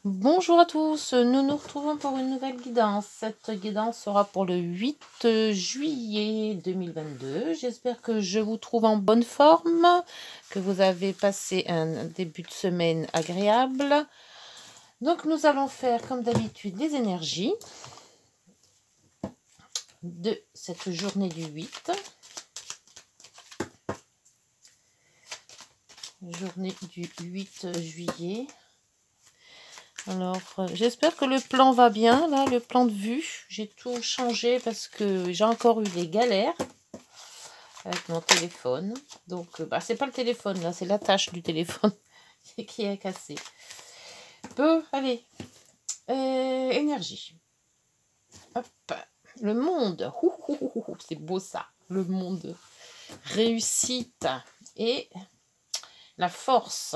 Bonjour à tous, nous nous retrouvons pour une nouvelle guidance. Cette guidance sera pour le 8 juillet 2022. J'espère que je vous trouve en bonne forme, que vous avez passé un début de semaine agréable. Donc nous allons faire comme d'habitude les énergies de cette journée du 8. Journée du 8 juillet. Alors, j'espère que le plan va bien, là, le plan de vue. J'ai tout changé parce que j'ai encore eu des galères avec mon téléphone. Donc, c'est pas le téléphone, là, c'est la tâche du téléphone qui est cassée. Peu, allez. Énergie. Hop. Le monde. C'est beau ça. Le monde. Réussite. Et la force.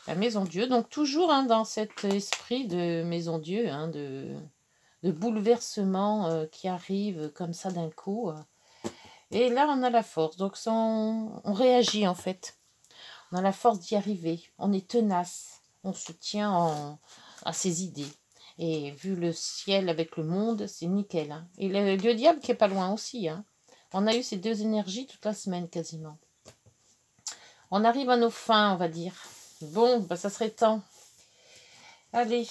La maison Dieu, donc toujours dans cet esprit de maison Dieu, de bouleversement qui arrive comme ça d'un coup. Et là, on a la force, donc on réagit en fait. On a la force d'y arriver, on est tenace, on se tient à ses idées. Et vu le ciel avec le monde, c'est nickel. Et le diable qui est pas loin aussi. On a eu ces deux énergies toute la semaine quasiment. On arrive à nos fins, on va dire. Bon, ça serait temps. Allez,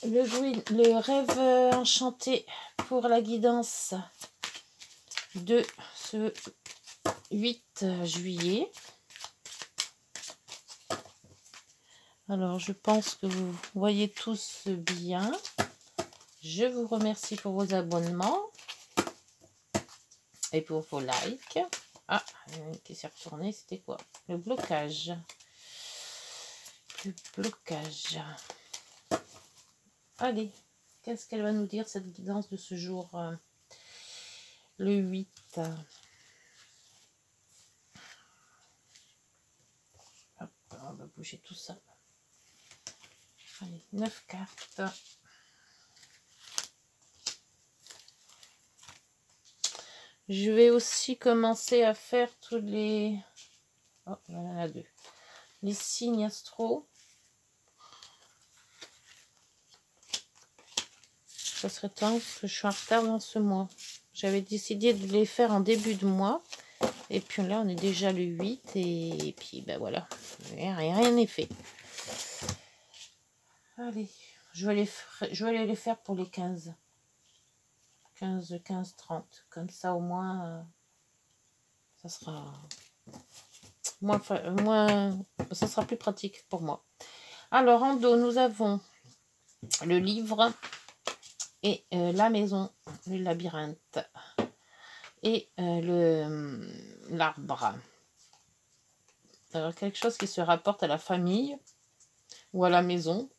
le rêve enchanté pour la guidance de ce 8 juillet. Alors, je pense que vous voyez tous bien. Je vous remercie pour vos abonnements et pour vos likes. Ah, qui s'est retourné, c'était quoi? Le blocage. Le blocage. Allez, qu'est-ce qu'elle va nous dire, cette guidance de ce jour, le 8. Hop, on va bouger tout ça. Allez, 9 cartes. Je vais aussi commencer à faire tous les... Oh, il y en a deux. Les signes astro. Ça serait temps que je suis en retard dans ce mois. J'avais décidé de les faire en début de mois. Et puis là, on est déjà le 8. Et puis, voilà. Rien n'est fait. Allez, je vais aller les faire pour les 15. 15, 15, 30. Comme ça, au moins, ça sera ça sera plus pratique pour moi. Alors, en dos, nous avons le livre et la maison, le labyrinthe et l'arbre. Alors, quelque chose qui se rapporte à la famille ou à la maison,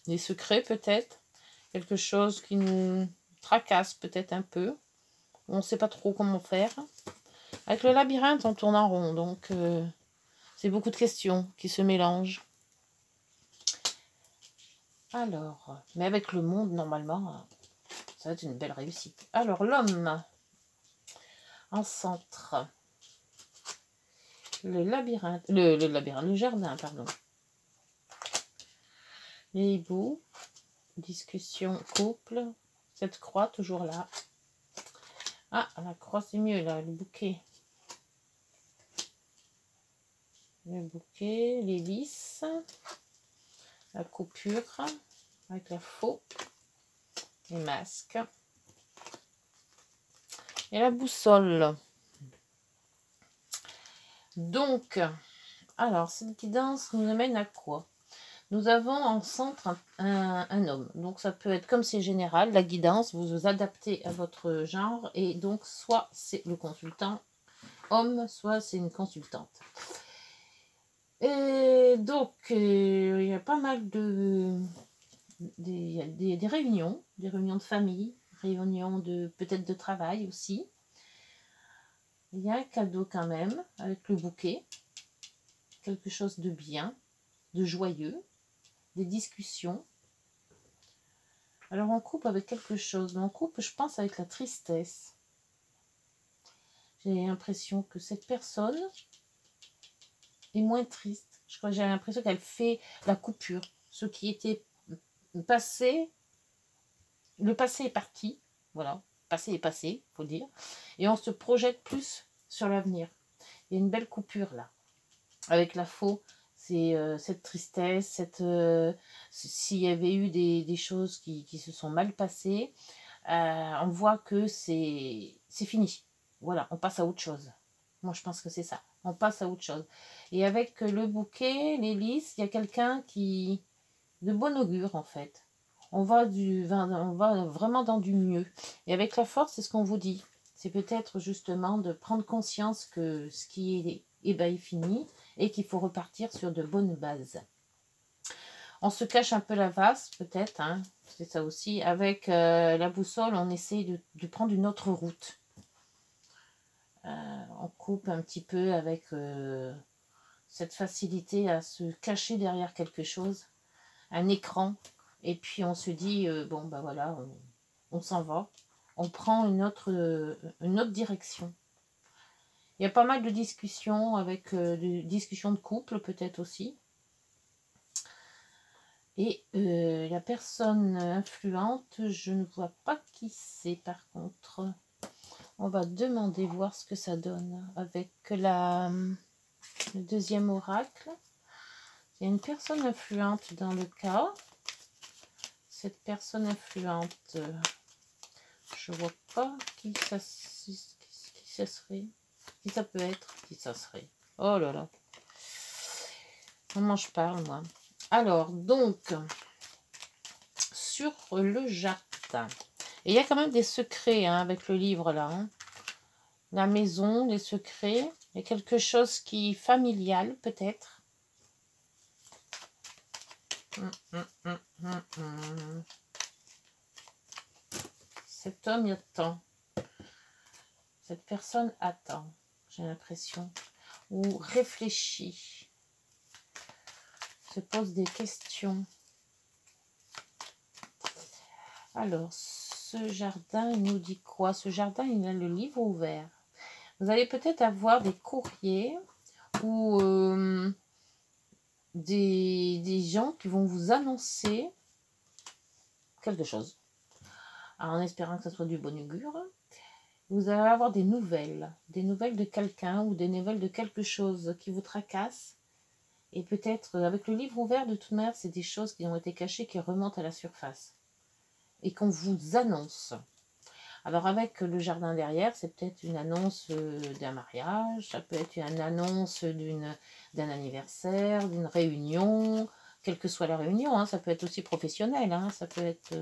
des secrets peut-être, quelque chose qui nous tracasse peut-être un peu, on ne sait pas trop comment faire. Avec le labyrinthe, on tourne en rond, donc c'est beaucoup de questions qui se mélangent. Alors, mais avec le monde, normalement, ça va être une belle réussite. Alors, l'homme en centre. Le labyrinthe, le jardin, pardon. Les hiboux, discussion, couple. Cette croix, toujours là. Ah, la croix, c'est mieux, là, le bouquet. Le bouquet, l'hélice. La coupure, avec la faux. Les masques. Et la boussole. Donc, alors, cette guidance nous amène à quoi? Nous avons en centre un homme. Donc, ça peut être, comme c'est général, la guidance, vous vous adaptez à votre genre. Et donc, soit c'est le consultant homme, soit c'est une consultante. Et donc, il y a pas mal des réunions de famille, réunions peut-être de travail aussi. Il y a un cadeau quand même, avec le bouquet. Quelque chose de bien, de joyeux, des discussions. Alors on coupe avec quelque chose, mais on coupe, je pense, avec la tristesse. J'ai l'impression que cette personne est moins triste Je crois que j'ai l'impression qu'elle fait la coupure. Ce qui était passé, le passé est parti. Voilà, le passé est passé, faut dire. Et on se projette plus sur l'avenir. Il y a une belle coupure là. Avec la faux, c'est cette tristesse, s'il y avait eu des choses qui se sont mal passées, on voit que c'est fini. Voilà, on passe à autre chose. Moi, je pense que c'est ça. On passe à autre chose. Et avec le bouquet, les lys, il y a quelqu'un qui... de bon augure, en fait. On va vraiment dans du mieux. Et avec la force, c'est ce qu'on vous dit. C'est peut-être justement de prendre conscience que ce qui est fini et qu'il faut repartir sur de bonnes bases. On se cache un peu la vase, peut-être, hein, c'est ça aussi. Avec la boussole, on essaye de prendre une autre route. On coupe un petit peu avec cette facilité à se cacher derrière quelque chose, un écran, et puis on se dit, bon, ben voilà, on s'en va. On prend une autre direction. Il y a pas mal de discussions, avec des discussions de couple peut-être aussi. Et la personne influente, je ne vois pas qui c'est par contre. On va demander voir ce que ça donne avec le deuxième oracle. Il y a une personne influente dans le cas. Cette personne influente, je vois pas qui ça serait. Qui ça peut être, qui ça serait. Oh là là. Comment je parle moi? Alors, donc, sur le jardin. Et il y a quand même des secrets hein, avec le livre là. Hein. La maison, les secrets. Il y a quelque chose qui est familial peut-être. Cet homme il attend. Cette personne attend, j'ai l'impression. Ou réfléchit. Se pose des questions. Alors, ce jardin, il nous dit quoi? Ce jardin, il a le livre ouvert. Vous allez peut-être avoir des courriers ou des gens qui vont vous annoncer quelque chose. Alors, en espérant que ce soit du bon augure. Vous allez avoir des nouvelles de quelqu'un ou des nouvelles de quelque chose qui vous tracasse. Et peut-être, avec le livre ouvert, de toute manière, c'est des choses qui ont été cachées, qui remontent à la surface. Et qu'on vous annonce. Alors avec le jardin derrière, c'est peut-être une annonce d'un mariage, ça peut être une annonce d'un anniversaire, d'une réunion, quelle que soit la réunion, hein, ça peut être aussi professionnel, hein, ça peut être...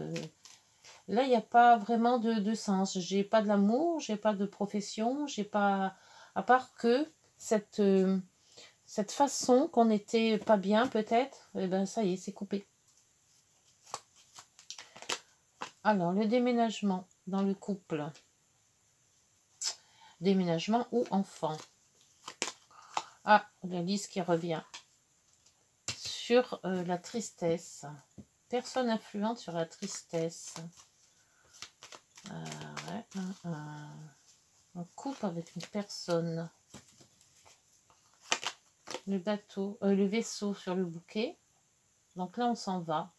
Là, il n'y a pas vraiment de sens, j'ai pas de l'amour, j'ai pas de profession, j'ai pas... À part que cette façon qu'on n'était pas bien peut-être, et ben ça y est, c'est coupé. Alors, le déménagement dans le couple. Déménagement ou enfant. Ah, la liste qui revient. Sur la tristesse. Personne influente sur la tristesse. On coupe avec une personne. Le bateau, le vaisseau sur le bouquet. Donc là, on s'en va.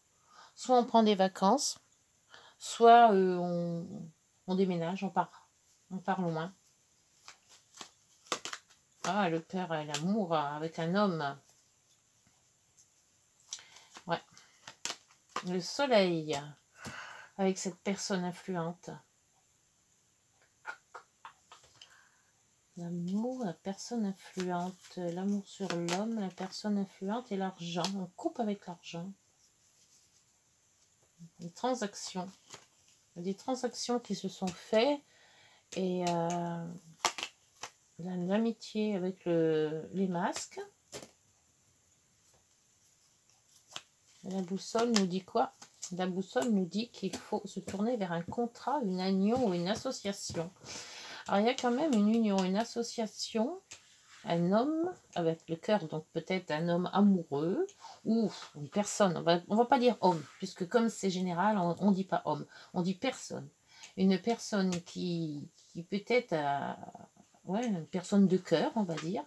Soit on prend des vacances, soit on déménage, on part. On part loin. Ah, le cœur et l'amour avec un homme. Ouais. Le soleil avec cette personne influente. L'amour, la personne influente. L'amour sur l'homme, la personne influente et l'argent. On coupe avec l'argent. Les transactions. Il y a des transactions qui se sont faites et l'amitié avec les masques. La boussole nous dit quoi? La boussole nous dit qu'il faut se tourner vers un contrat, une union ou une association. Alors, il y a quand même une union, une association, un homme avec le cœur, donc peut-être un homme amoureux, ou une personne, on va pas dire homme, puisque comme c'est général, on dit pas homme, on dit personne. Une personne qui peut-être, ouais, une personne de cœur, on va dire,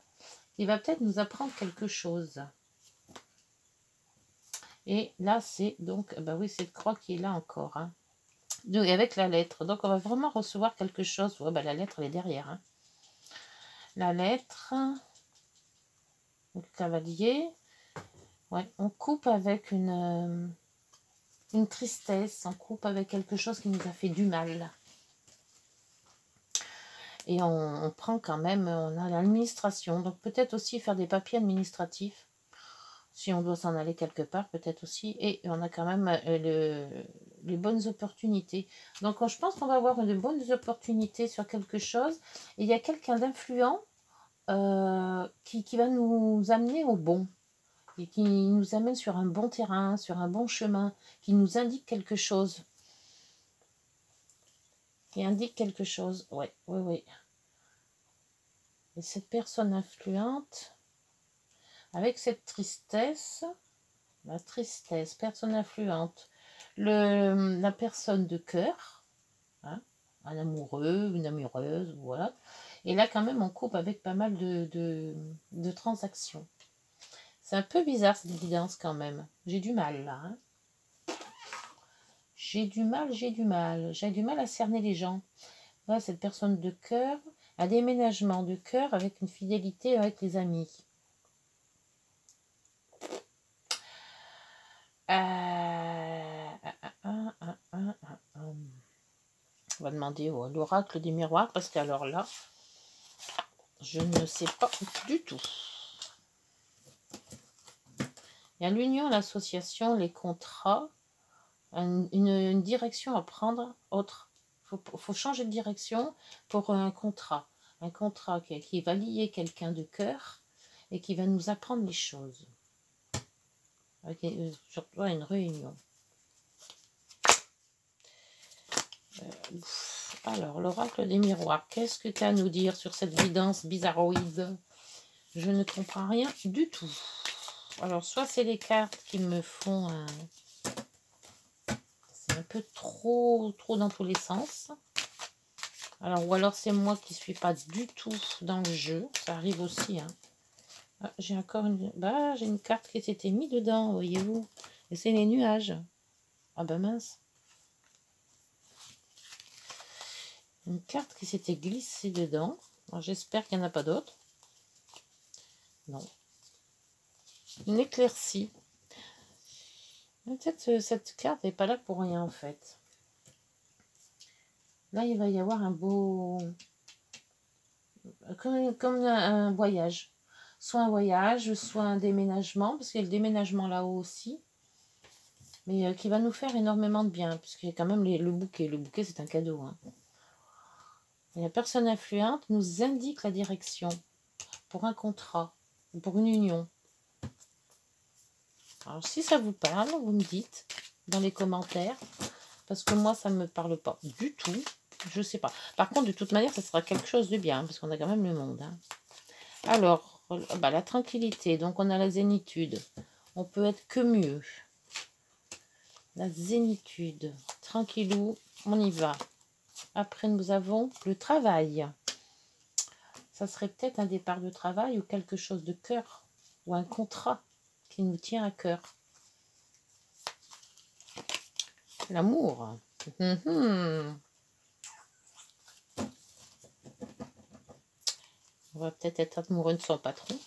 qui va peut-être nous apprendre quelque chose. Et là, c'est donc, bah oui, cette croix qui est là encore. Hein. Donc, avec la lettre. Donc, on va vraiment recevoir quelque chose. Ouais, bah, la lettre, elle est derrière. Hein. La lettre, le cavalier. Ouais, on coupe avec une tristesse. On coupe avec quelque chose qui nous a fait du mal. Et on prend quand même, on a l'administration. Donc, peut-être aussi faire des papiers administratifs. Si on doit s'en aller quelque part, peut-être aussi. Et on a quand même les bonnes opportunités. Donc, je pense qu'on va avoir de bonnes opportunités sur quelque chose. Et il y a quelqu'un d'influent qui va nous amener au bon. Et qui nous amène sur un bon terrain, sur un bon chemin. Qui nous indique quelque chose. Qui indique quelque chose. Oui, oui, oui. Et cette personne influente, avec cette tristesse... La tristesse, personne influente. La personne de cœur, hein, un amoureux, une amoureuse, voilà. Et là, quand même, on coupe avec pas mal de transactions. C'est un peu bizarre, cette guidance, quand même. J'ai du mal, là. Hein. J'ai du mal. J'ai du mal à cerner les gens. Voilà, cette personne de cœur, un déménagement de cœur avec une fidélité avec les amis. On va demander à l'oracle des miroirs parce qu'alors là, je ne sais pas du tout. Il y a l'union, l'association, les contrats, une direction à prendre autre. Il faut changer de direction pour un contrat. Un contrat qui va lier quelqu'un de cœur et qui va nous apprendre les choses. Avec surtout une réunion. Alors, l'oracle des miroirs, qu'est-ce que tu as à nous dire sur cette guidance bizarroïde? Je ne comprends rien du tout. Alors, soit c'est les cartes qui me font c'est un peu trop dans tous les sens. Alors, ou alors c'est moi qui ne suis pas du tout dans le jeu. Ça arrive aussi. Hein. Ah, j'ai encore j'ai une carte qui s'était mise dedans, voyez-vous. Et c'est les nuages. Ah ben mince. Une carte qui s'était glissée dedans. J'espère qu'il n'y en a pas d'autres. Non. Une éclaircie. Peut-être cette carte n'est pas là pour rien en fait. Là, il va y avoir un beau... Comme un voyage. Soit un voyage, soit un déménagement, parce qu'il y a le déménagement là-haut aussi. Mais qui va nous faire énormément de bien, puisqu'il y a quand même le bouquet. Le bouquet, c'est un cadeau. Hein. Et la personne influente nous indique la direction pour un contrat, ou pour une union. Alors, si ça vous parle, vous me dites dans les commentaires, parce que moi, ça ne me parle pas du tout. Je ne sais pas. Par contre, de toute manière, ça sera quelque chose de bien, parce qu'on a quand même le monde. Hein. Alors, la tranquillité. Donc, on a la zénitude. On peut être que mieux. La zénitude. Tranquillou, on y va. Après, nous avons le travail. Ça serait peut-être un départ de travail ou quelque chose de cœur. Ou un contrat qui nous tient à cœur. L'amour. On va peut-être être amoureux de son patron.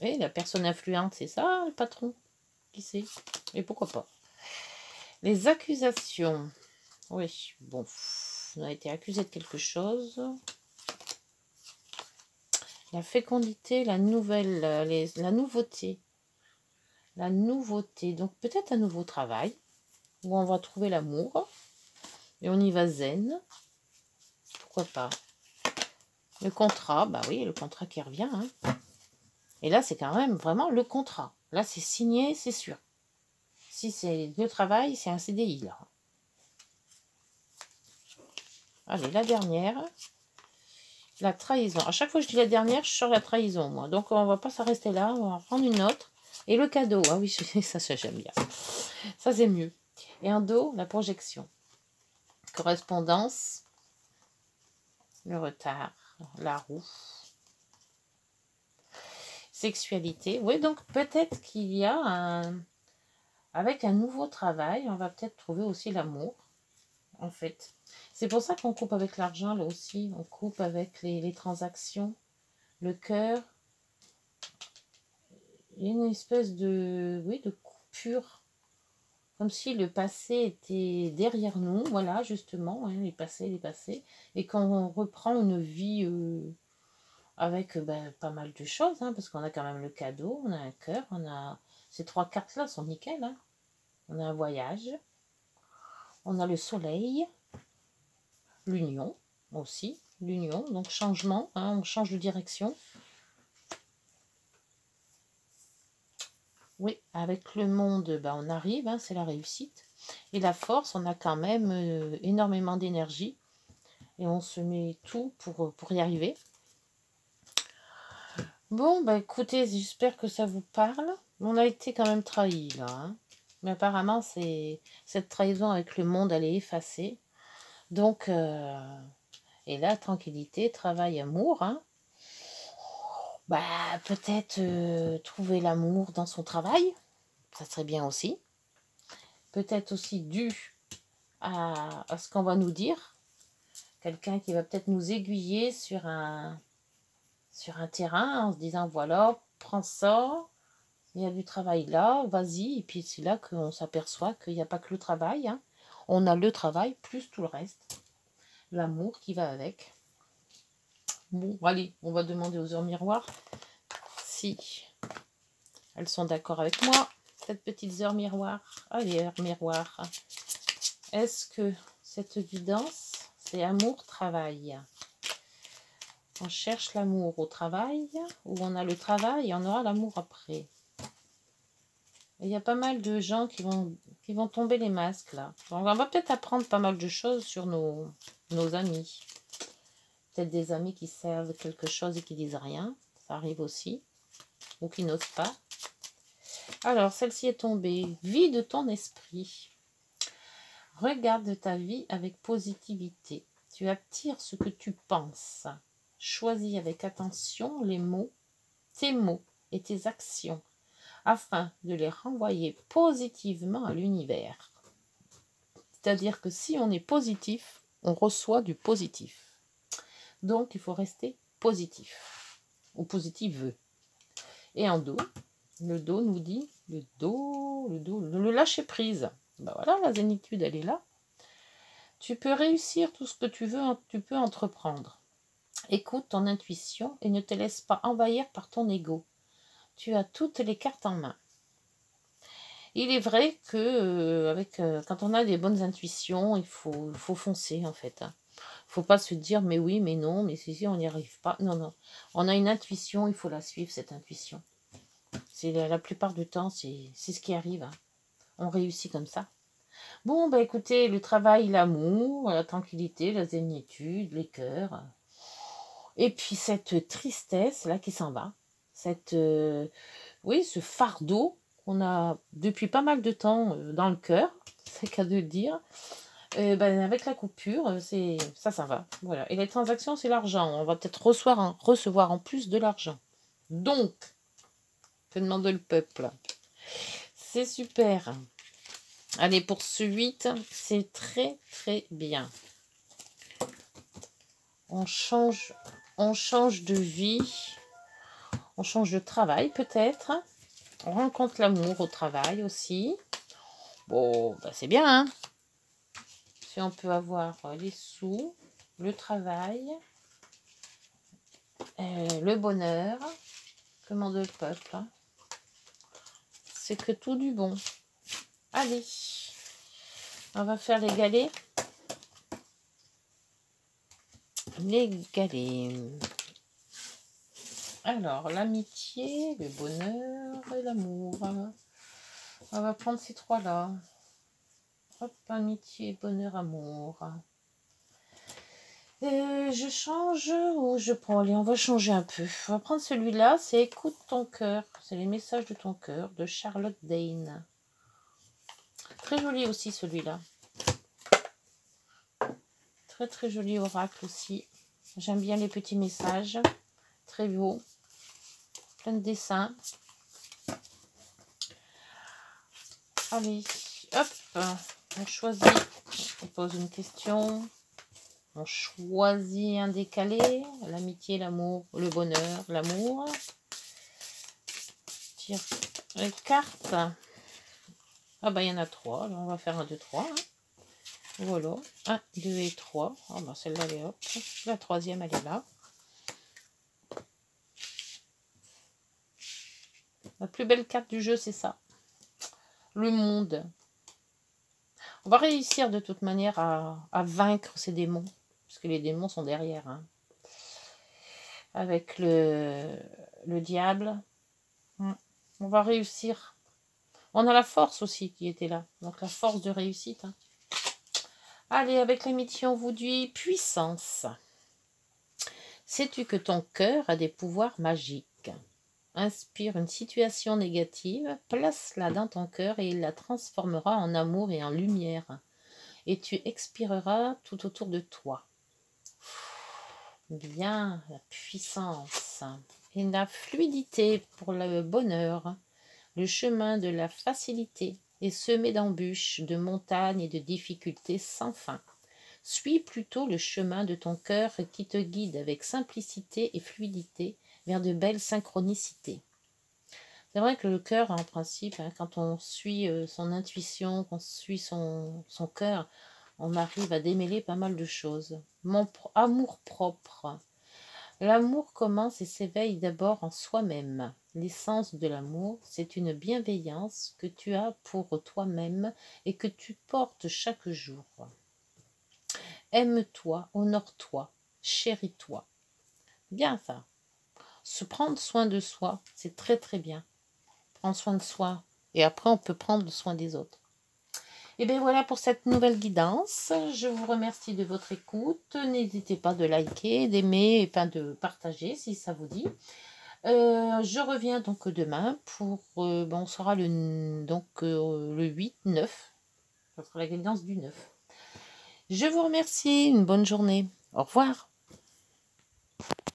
Et la personne influente, c'est ça, le patron. Qui sait? Et pourquoi pas? Les accusations. Oui, bon. On a été accusé de quelque chose. La fécondité, la nouvelle, la nouveauté. La nouveauté. Donc peut-être un nouveau travail. Où on va trouver l'amour. Et on y va zen. Pourquoi pas? Le contrat, bah oui, le contrat qui revient. Hein. Et là, c'est quand même vraiment le contrat. Là, c'est signé, c'est sûr. Si c'est le travail, c'est un CDI, là. Allez, la dernière. La trahison. À chaque fois que je dis la dernière, je sors la trahison, moi. Donc, on va pas s'arrêter là. On va en prendre une autre. Et le cadeau. Ah oui, ça j'aime bien. Ça, c'est mieux. Et en dos, la projection. Correspondance. Le retard. La roue. Sexualité. Oui, donc peut-être qu'il y a avec un nouveau travail, on va peut-être trouver aussi l'amour, en fait. C'est pour ça qu'on coupe avec l'argent, là aussi. On coupe avec les transactions, le cœur. Il y a une espèce de, oui, de coupure. Comme si le passé était derrière nous, voilà, justement, hein, les passés. Et qu'on reprend une vie avec pas mal de choses, hein, parce qu'on a quand même le cadeau, on a un cœur, on a... Ces 3 cartes-là sont nickel, hein. On a un voyage, on a le soleil, l'union aussi, l'union, donc changement, hein, on change de direction. Oui, avec le monde, on arrive, hein, c'est la réussite. Et la force, on a quand même énormément d'énergie. Et on se met tout pour y arriver. Bon, écoutez, j'espère que ça vous parle. On a été quand même trahis, là. Hein. Mais apparemment, cette trahison avec le monde, elle est effacée. Donc, et là, tranquillité, travail, amour. Hein. Peut-être trouver l'amour dans son travail. Ça serait bien aussi. Peut-être aussi dû à ce qu'on va nous dire. Quelqu'un qui va peut-être nous aiguiller sur un terrain en se disant voilà, prends ça, il y a du travail là, vas-y. Et puis c'est là qu'on s'aperçoit qu'il n'y a pas que le travail. Hein. On a le travail plus tout le reste. L'amour qui va avec. Bon, allez, on va demander aux heures miroirs si elles sont d'accord avec moi. Cette petite heure miroir. Allez, heure miroir. Est-ce que cette guidance, c'est amour-travail? On cherche l'amour au travail, ou on a le travail et on aura l'amour après. Il y a pas mal de gens qui vont tomber les masques là. Donc on va peut-être apprendre pas mal de choses sur nos amis. Peut-être des amis qui servent quelque chose et qui disent rien. Ça arrive aussi. Ou qui n'osent pas. Alors, celle-ci est tombée. Vide ton esprit. Regarde ta vie avec positivité. Tu attires ce que tu penses. Choisis avec attention les mots, tes mots et tes actions afin de les renvoyer positivement à l'univers. C'est-à-dire que si on est positif, on reçoit du positif. Donc, il faut rester positif ou positive. Et en dos, le dos nous dit, le lâcher prise. Voilà, la zénitude, elle est là. Tu peux réussir tout ce que tu veux, tu peux entreprendre. Écoute ton intuition et ne te laisse pas envahir par ton ego. Tu as toutes les cartes en main. Il est vrai que quand on a des bonnes intuitions, il faut foncer en fait. Hein. Faut pas se dire mais oui, mais non, mais si on n'y arrive pas. Non, non. On a une intuition, il faut la suivre, cette intuition. C'est la plupart du temps, c'est ce qui arrive. Hein. On réussit comme ça. Bon, écoutez, le travail, l'amour, la tranquillité, la zénitude, les cœurs. Et puis cette tristesse là qui s'en va. Oui, ce fardeau qu'on a depuis pas mal de temps dans le cœur, c'est qu'à de le dire. Avec la coupure, ça va. Voilà. Et les transactions, c'est l'argent. On va peut-être recevoir en plus de l'argent. Donc, que demande le peuple? C'est super. Allez, pour ce 8, c'est très très bien. On change de vie. On change de travail peut-être. On rencontre l'amour au travail aussi. Bon, c'est bien, hein? Si on peut avoir les sous, le travail, le bonheur, commande le peuple. Hein. C'est que tout du bon. Allez, on va faire les galets. Les galets. Alors, l'amitié, le bonheur et l'amour. On va prendre ces trois-là. Hop, amitié, bonheur, amour. Je change ou je prends? Allez, on va changer un peu. On va prendre celui-là, c'est Écoute ton cœur. C'est les messages de ton cœur de Charlotte Dane. Très joli aussi celui-là. Très très joli oracle aussi. J'aime bien les petits messages. Très beau. Plein de dessins. Allez, hop, on choisit, on pose une question, on choisit un décalé, l'amitié, l'amour, le bonheur, l'amour. Tire les cartes. Ah bah il y en a 3, alors on va faire un 2, 3. Hein. Voilà, 1, 2 et 3. Ah bah celle-là elle est hop, la troisième elle est là. La plus belle carte du jeu c'est ça. Le monde. On va réussir de toute manière à vaincre ces démons. Parce que les démons sont derrière. Hein. Avec le diable. On va réussir. On a la force aussi qui était là. Donc la force de réussite. Hein. Allez, avec l'amitié, on vous dit puissance. Sais-tu que ton cœur a des pouvoirs magiques? Inspire une situation négative, place-la dans ton cœur et il la transformera en amour et en lumière. Et tu expireras tout autour de toi. Bien, la puissance. Et la fluidité pour le bonheur. Le chemin de la facilité est semé d'embûches, de montagnes et de difficultés sans fin. Suis plutôt le chemin de ton cœur qui te guide avec simplicité et fluidité vers de belles synchronicités. C'est vrai que le cœur, en principe, hein, quand on suit son intuition, qu'on suit son cœur, on arrive à démêler pas mal de choses. Mon amour propre. L'amour commence et s'éveille d'abord en soi-même. L'essence de l'amour, c'est une bienveillance que tu as pour toi-même et que tu portes chaque jour. Aime-toi, honore-toi, chéris-toi. Bien ça. Se prendre soin de soi, c'est très très bien. Prendre soin de soi et après on peut prendre soin des autres. Et bien voilà pour cette nouvelle guidance. Je vous remercie de votre écoute. N'hésitez pas de liker, d'aimer et de partager si ça vous dit. Je reviens donc demain pour... on sera le 8-9. Ça sera la guidance du 9. Je vous remercie. Une bonne journée. Au revoir.